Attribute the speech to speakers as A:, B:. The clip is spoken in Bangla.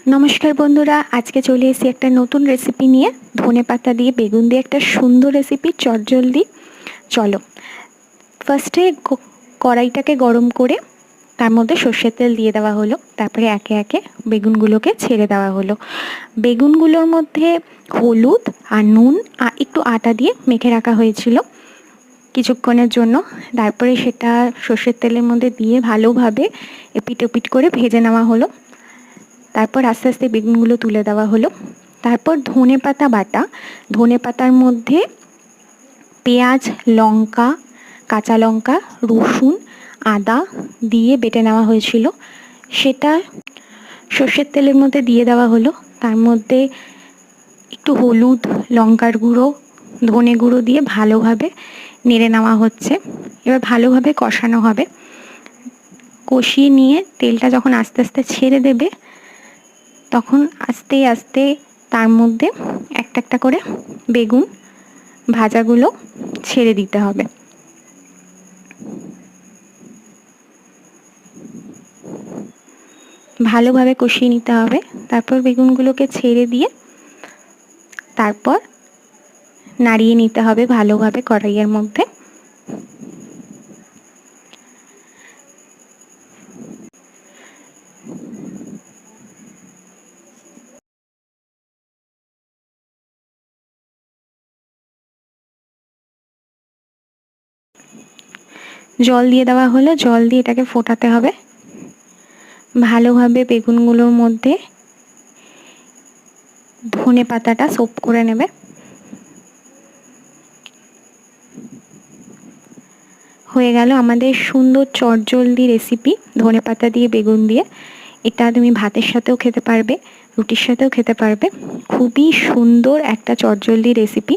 A: নমস্কার বন্ধুরা, আজকে চলে এসেছি একটা নতুন রেসিপি নিয়ে। ধনেপাতা দিয়ে বেগুন দিয়ে একটা সুন্দর রেসিপি, চটজলদি। চলো, ফার্স্টে কড়াইটাকে গরম করে তার মধ্যে সর্ষের তেল দিয়ে দেওয়া হলো। তারপরে একে একে বেগুনগুলোকে ছেড়ে দেওয়া হলো। বেগুনগুলোর মধ্যে হলুদ আর নুন আর একটু আটা দিয়ে মেখে রাখা হয়েছিল কিছুক্ষণের জন্য। তারপরে সেটা সর্ষের তেলের মধ্যে দিয়ে ভালোভাবে এপিট ওপিট করে ভেজে নেওয়া হলো। তারপর আস্তে আস্তে বেগুনগুলো তুলে দেওয়া হলো। তারপর ধনেপাতা বাটা, ধনেপাতার মধ্যে পেঁয়াজ, লঙ্কা, কাঁচা লঙ্কা, রসুন, আদা দিয়ে বেটে নেওয়া হয়েছিল, সেটা সর্ষের তেলের মধ্যে দিয়ে দেওয়া হলো। তার মধ্যে একটু হলুদ, লঙ্কার গুঁড়ো, ধনে গুঁড়ো দিয়ে ভালোভাবে নেড়ে নেওয়া হচ্ছে। এবার ভালোভাবে কষানো হবে। কষিয়ে নিয়ে তেলটা যখন আস্তে আস্তে ছেড়ে দেবে, তখন আস্তে আস্তে তার মধ্যে একটা একটা করে বেগুন ভাজাগুলো ছেড়ে দিতে হবে। ভালোভাবে কষিয়ে নিতে হবে। তারপর বেগুনগুলোকে ছেড়ে দিয়ে তারপর নাড়িয়ে নিতে হবে ভালোভাবে কড়াইয়ের মধ্যে। জল দিয়ে দেওয়া হলো, জল দিয়ে এটাকে ফোটাতে হবে। ভালোভাবে বেগুনগুলোর মধ্যে ধনে পাতাটা সোপ করে নেবে। হয়ে গেল আমাদের সুন্দর চটজলদি রেসিপি, ধনেপাতা দিয়ে বেগুন দিয়ে। এটা তুমি ভাতের সাথেও খেতে পারবে, রুটির সাথেও খেতে পারবে। খুবই সুন্দর একটা চটজলদি রেসিপি।